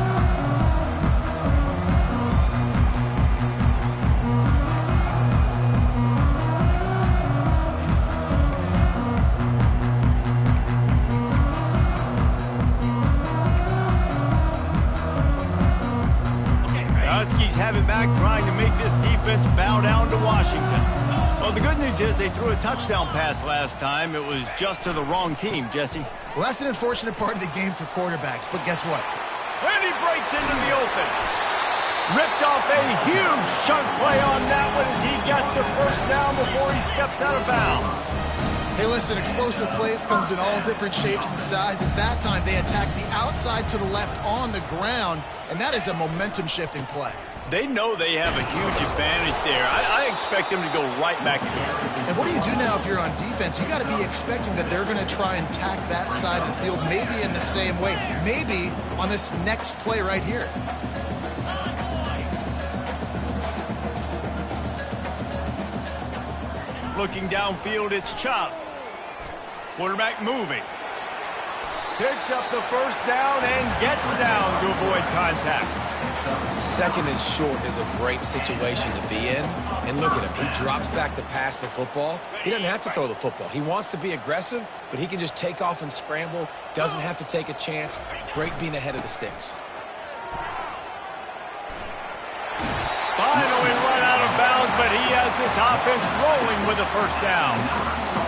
S1: Huskies have it back, trying to make this defense bow down to Washington. Well, the good news is they threw a touchdown pass last time. It was just to the wrong team, Jesse.
S2: Well, that's an unfortunate part of the game for quarterbacks, but guess what?
S1: And he breaks into the open. Ripped off a huge chunk play on that one as he gets the first down before he steps out of bounds.
S2: Hey, listen, explosive plays comes in all different shapes and sizes. That time they attack the outside to the left on the ground, and that is a momentum-shifting play.
S1: They know they have a huge advantage there. I expect them to go right back to it.
S2: And what do you do now if you're on defense? You got to be expecting that they're going to try and tack that side of the field, maybe in the same way, maybe on this next play right here.
S1: Looking downfield, it's Chubb. Quarterback moving. Picks up the first down and gets down to avoid contact.
S3: 2nd and short is a great situation to be in. And look at him. He drops back to pass the football. He doesn't have to throw the football. He wants to be aggressive, but he can just take off and scramble. Doesn't have to take a chance. Great being ahead of the sticks.
S1: Finally run out of bounds, but he has this offense rolling with a first down.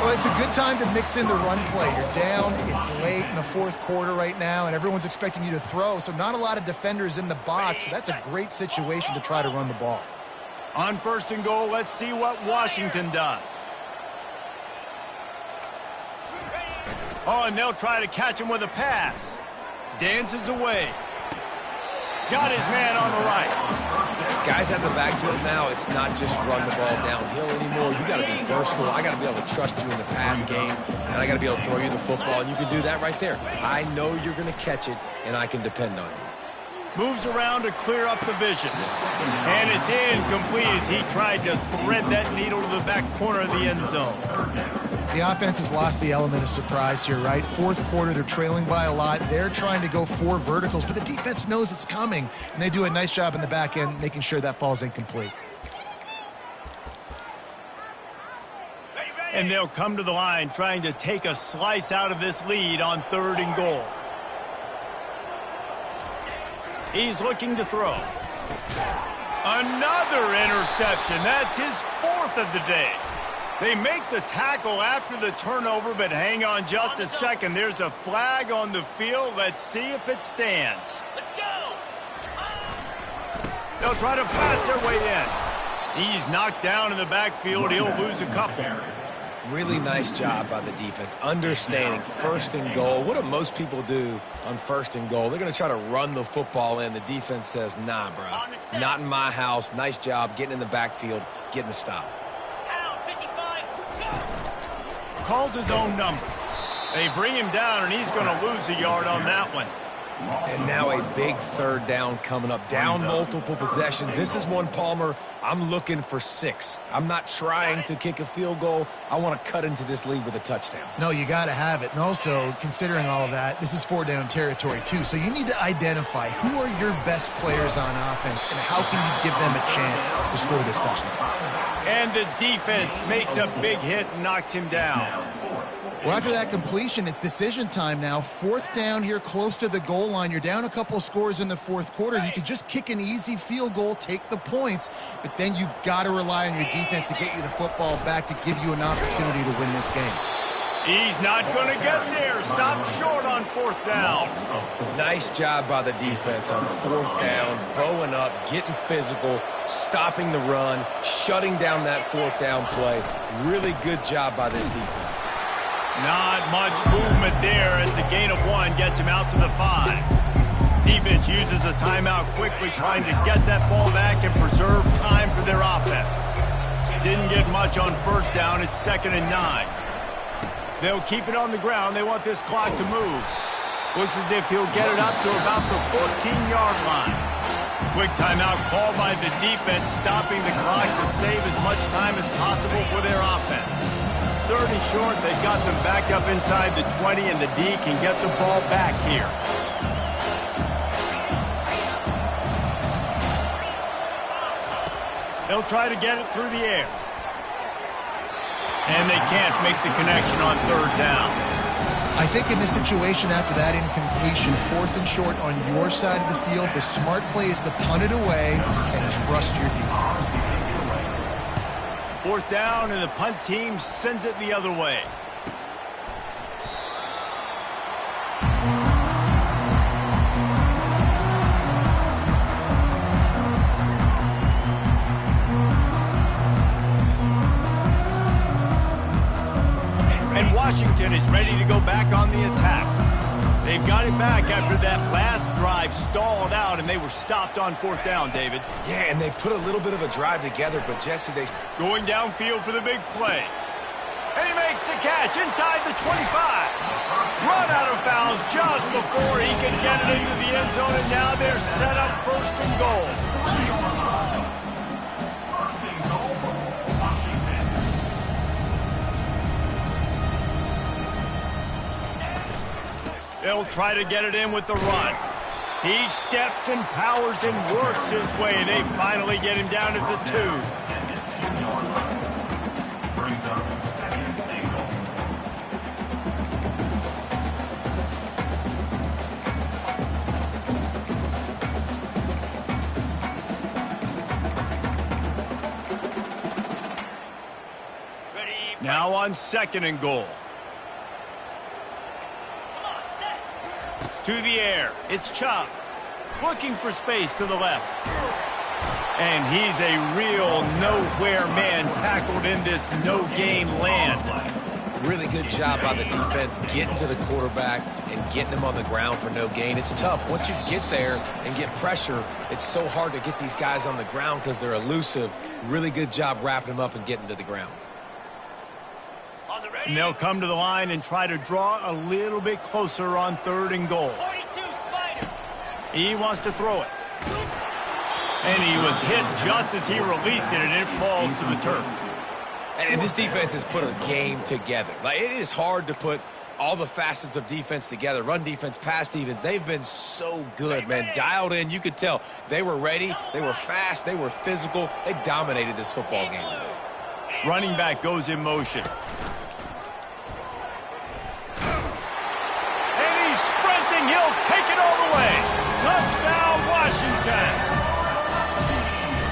S2: Well, it's a good time to mix in the run play. You're down, it's late in the 4th quarter right now, and everyone's expecting you to throw, so not a lot of defenders in the box. So that's a great situation to try to run the ball.
S1: On 1st and goal, let's see what Washington does. Oh, and they'll try to catch him with a pass. Dances away. Got his man on the right.
S3: Guys out of the backfield now, it's not just run the ball downhill anymore. You got to be versatile. I got to be able to trust you in the pass game, and I got to be able to throw you the football, and you can do that right there. I know you're going to catch it, and I can depend on you.
S1: Moves around to clear up the vision. And it's incomplete as he tried to thread that needle to the back corner of the end zone.
S2: The offense has lost the element of surprise here, right? Fourth quarter, they're trailing by a lot. They're trying to go 4 verticals, but the defense knows it's coming, and they do a nice job in the back end making sure that falls incomplete.
S1: And they'll come to the line trying to take a slice out of this lead on 3rd and goal. He's looking to throw. Another interception. That's his 4th of the day. They make the tackle after the turnover, but hang on just a second. There's a flag on the field. Let's see if it stands. Let's go. They'll try to pass their way in. He's knocked down in the backfield. He'll lose a couple.
S3: Really nice job by the defense, understanding 1st and goal. What do most people do on 1st and goal? They're going to try to run the football in. The defense says, nah, bro, not in my house. Nice job getting in the backfield, getting the stop.
S1: Calls his own number. They bring him down, and he's going to lose a yard on that one.
S3: And now a big 3rd down coming up. Down multiple possessions. This is one, Palmer, I'm looking for 6. I'm not trying to kick a field goal. I want to cut into this lead with a touchdown.
S2: No, you got to have it. And also, considering all of that, this is 4-down territory, too. So you need to identify who are your best players on offense and how can you give them a chance to score this touchdown.
S1: And the defense makes a big hit and knocks him down.
S2: Well, after that completion, it's decision time now. 4th down here close to the goal line. You're down a couple of scores in the 4th quarter. You could just kick an easy field goal, take the points, but then you've got to rely on your defense to get you the football back to give you an opportunity to win this game.
S1: He's not going to get there. Stop short on 4th down.
S3: Nice job by the defense on 4th down, bowing up, getting physical, stopping the run, shutting down that 4th down play. Really good job by this defense.
S1: Not much movement there as a gain of 1 gets him out to the 5. Defense uses a timeout quickly, trying to get that ball back and preserve time for their offense. Didn't get much on 1st down. It's 2nd and 9. They'll keep it on the ground. They want this clock to move. Looks as if he'll get it up to about the 14-yard line. Quick timeout called by the defense, stopping the clock to save as much time as possible for their offense. 30 short, they've got them back up inside the 20, and the D can get the ball back here. They'll try to get it through the air. And they can't make the connection on 3rd down.
S2: I think in this situation after that incompletion, 4th and short on your side of the field, the smart play is to punt it away and trust your defense.
S1: 4th down, and the punt team sends it the other way. And Washington is ready to go back on the attack. They've got it back after that last drive stalled out, and they were stopped on 4th down, David.
S3: Yeah, and they put a little bit of a drive together, but Jesse, they...
S1: Going downfield for the big play. And he makes the catch inside the 25. Run out of bounds just before he can get it into the end zone, and now they're set up 1st and goal. They'll try to get it in with the run. He steps and powers and works his way. They finally get him down at the 2.
S6: Brings up 2nd and goal.
S1: Now on 2nd and goal. To the air. It's Chop. Looking for space to the left. And he's a real nowhere man tackled in this no-game land.
S3: Really good job by the defense getting to the quarterback and getting him on the ground for no gain. It's tough. Once you get there and get pressure, it's so hard to get these guys on the ground because they're elusive. Really good job wrapping them up and getting to the ground.
S1: And they'll come to the line and try to draw a little bit closer on 3rd and goal. He wants to throw it. And he was hit just as he released it, and it falls to the turf.
S3: And this defense has put a game together. Like, it is hard to put all the facets of defense together. Run defense, pass defense. They've been so good, man. Dialed in. You could tell they were ready. They were fast. They were physical. They dominated this football game today.
S1: Running back goes in motion. And he's sprinting. He'll take it all the way. Touchdown, Washington.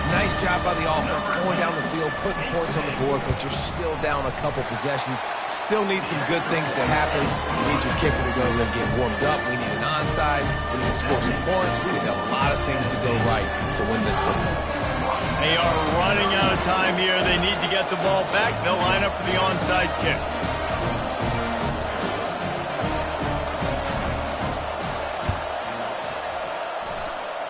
S3: Nice job by the offense going down the field, putting points on the board, but you're still down a couple possessions. Still need some good things to happen. You need your kicker to go there and get warmed up. We need an onside. We need to score some points. We need a lot of things to go right to win this football.
S1: They are running out of time here. They need to get the ball back. They'll line up for the onside kick.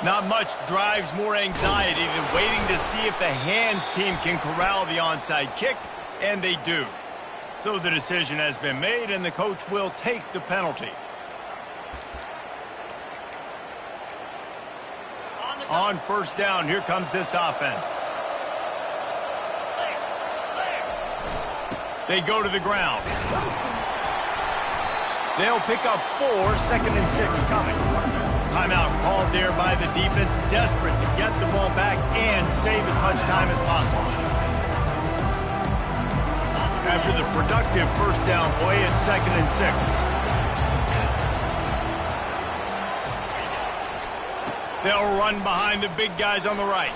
S1: Not much drives more anxiety than waiting to see if the hands team can corral the onside kick, and they do. So the decision has been made, and the coach will take the penalty. On 1st down, here comes this offense. They go to the ground. They'll pick up 4, 2nd and 6 coming. Timeout called there by the defense, desperate to get the ball back and save as much time as possible. After the productive 1st down play, it's 2nd and 6. They'll run behind the big guys on the right.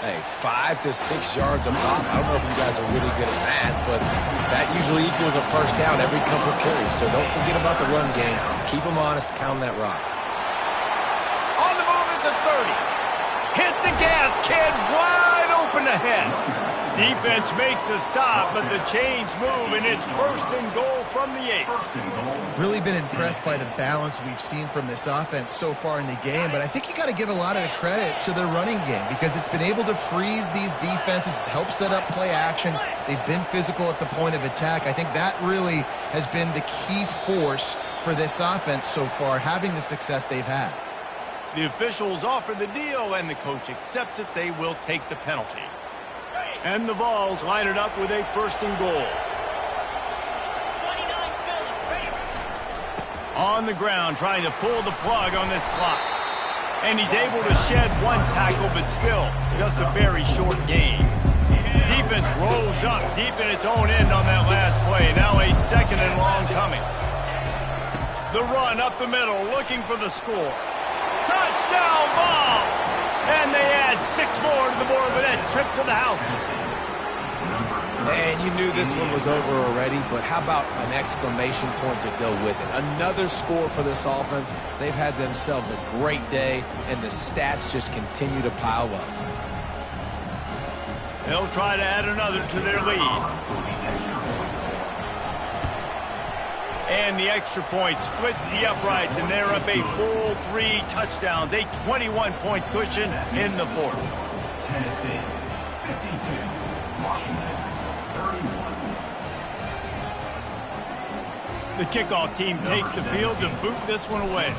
S3: Hey, 5 to 6 yards a pop. I don't know if you guys are really good at math, but that usually equals a 1st down every couple of carries. So don't forget about the run game. Keep them honest, pound that rock.
S1: On the move at the 30. Hit the gas, kid, wide open ahead. Defense makes a stop, but the chains move, and it's 1st and goal from the 8.
S2: Really been impressed by the balance we've seen from this offense so far in the game, but I think you got to give a lot of the credit to the running game because it's been able to freeze these defenses, help set up play action. They've been physical at the point of attack. I think that really has been the key force for this offense so far, having the success they've had.
S1: The officials offer the deal, and the coach accepts it. They will take the penalty. And the Vols line it up with a 1st and goal. On the ground, trying to pull the plug on this clock. And he's able to shed 1 tackle, but still, just a very short gain. Defense rolls up deep in its own end on that last play. Now a 2nd and long coming. The run up the middle, looking for the score. Touchdown, Vols! And they add 6 more to the board with that trip to the house.
S3: Man, you knew this one was over already, but how about an exclamation point to go with it? Another score for this offense. They've had themselves a great day, and the stats just continue to pile up.
S1: They'll try to add another to their lead. And the extra point splits the uprights, and they're up a full 3 touchdowns, a 21-point cushion in the 4th.
S6: Tennessee, 52. Washington, 31.
S1: The kickoff team takes the field to boot this one away.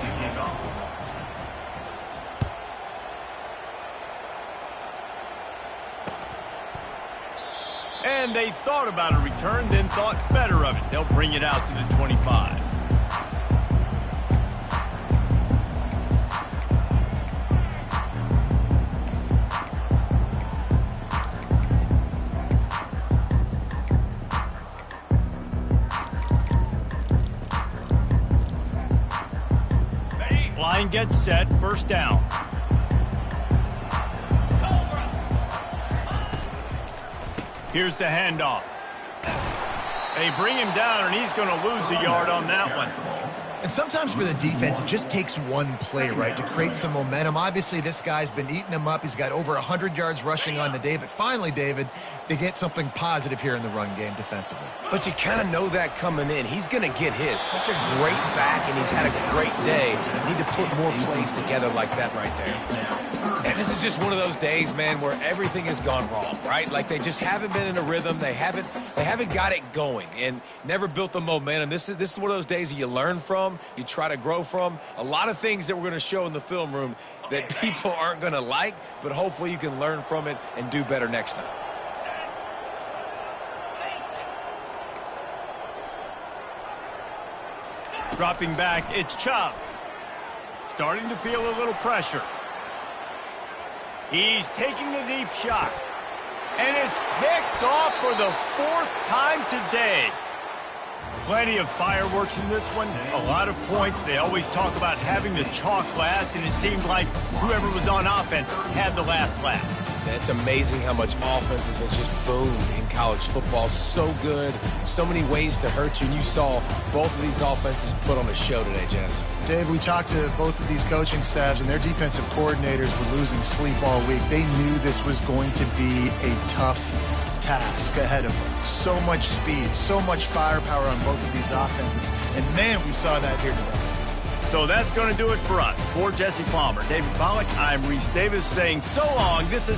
S1: And they thought about a return, then thought better of it. They'll bring it out to the 25. Line gets set, 1st down. Here's the handoff. They bring him down, and he's going to lose a yard on that one.
S2: And sometimes for the defense, it just takes one play, right, to create some momentum. Obviously, this guy's been eating them up. He's got over 100 yards rushing on the day. But finally, David, they get something positive here in the run game defensively.
S3: But you kind of know that coming in. He's going to get his. Such a great back, and he's had a great day. Need to put more plays together like that right there. And this is just one of those days, man, where everything has gone wrong, right? Like they just haven't been in a rhythm. They haven't got it going and never built the momentum. This is one of those days that you learn from, you try to grow from. A lot of things that we're going to show in the film room that people aren't going to like, but hopefully you can learn from it and do better next time.
S1: Dropping back, it's Chubb. Starting to feel a little pressure. He's taking a deep shot. And it's picked off for the 4th time today. Plenty of fireworks in this one. A lot of points. They always talk about having the chalk last, and it seemed like whoever was on offense had the last laugh.
S3: It's amazing how much offense has just boomed in college football. So good. So many ways to hurt you. And you saw both of these offenses put on a show today, Jess.
S4: Dave, we talked to both of these coaching staffs, and their defensive coordinators were losing sleep all week. They knew this was going to be a tough task ahead of them. So much speed, so much firepower on both of these offenses. And, man, we saw that here today.
S1: So that's going to do it for us. For Jesse Palmer, David Pollack, I'm Reese Davis saying so long. This is